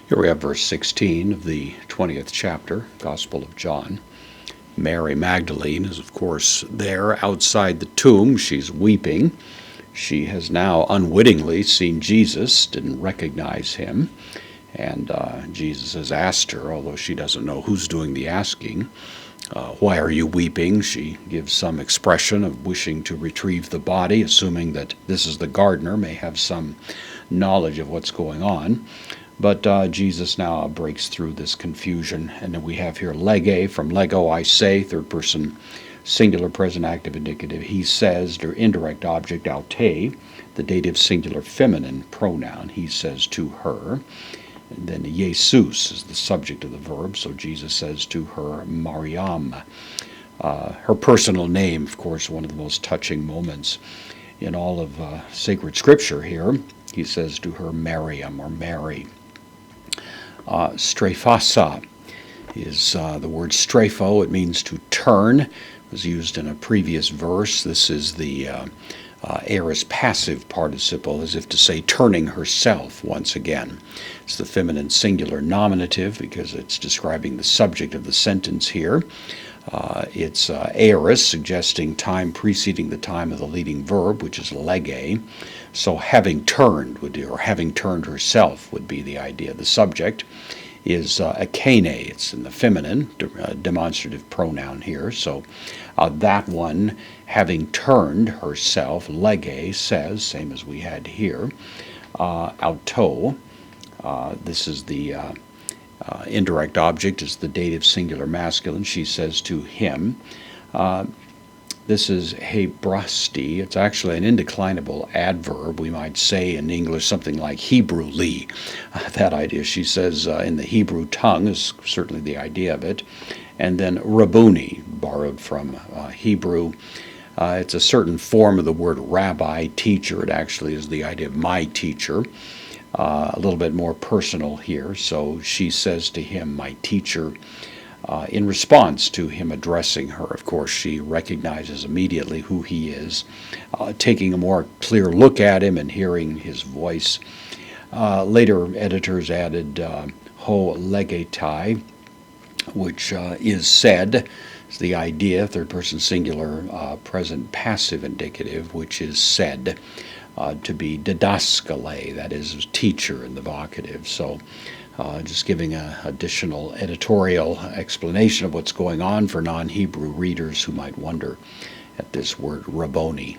Here we have verse 16 of the 20th chapter, Gospel of John. Mary Magdalene is, of course, there outside the tomb. She's weeping. She has now unwittingly seen Jesus, didn't recognize him. And Jesus has asked her, although she doesn't know who's doing the asking, why are you weeping? She gives some expression of wishing to retrieve the body, assuming that this is the gardener, may have some knowledge of what's going on. But Jesus now breaks through this confusion. And then we have here lege, from lego, I say, third person singular present active indicative. He says, or indirect object, aute, the dative singular feminine pronoun. He says to her. And then Jesus is the subject of the verb, so Jesus says to her, Mariam. Her personal name, of course, one of the most touching moments in all of sacred scripture here. He says to her, Mariam, or Mary. Strephasa is the word strepho. It means to turn. It was used in a previous verse. This is the aorist passive participle, as if to say turning herself once again. It's the feminine singular nominative because it's describing the subject of the sentence here. It's aorist, suggesting time preceding the time of the leading verb, which is lege. So having turned would be, or having turned herself would be the idea. The subject is akene. It's in the feminine, demonstrative pronoun here. So that one, having turned herself, lege, says, same as we had here, auto. This is the indirect object, is the dative singular masculine. She says to him. This is hebrasti. It's actually an indeclinable adverb. We might say in English something like Hebrewly. That idea, she says, in the Hebrew tongue is certainly the idea of it. And then Rabboni, borrowed from Hebrew. It's a certain form of the word rabbi, teacher. It actually is the idea of my teacher. A little bit more personal here. So she says to him, my teacher. In response to him addressing her, of course, she recognizes immediately who he is, taking a more clear look at him and hearing his voice. Later editors added ho legetai, which is said. It's the idea, third person singular, present passive indicative, which is said to be didaskale, that is, teacher in the vocative. So just giving an additional editorial explanation of what's going on for non-Hebrew readers who might wonder at this word Rabboni.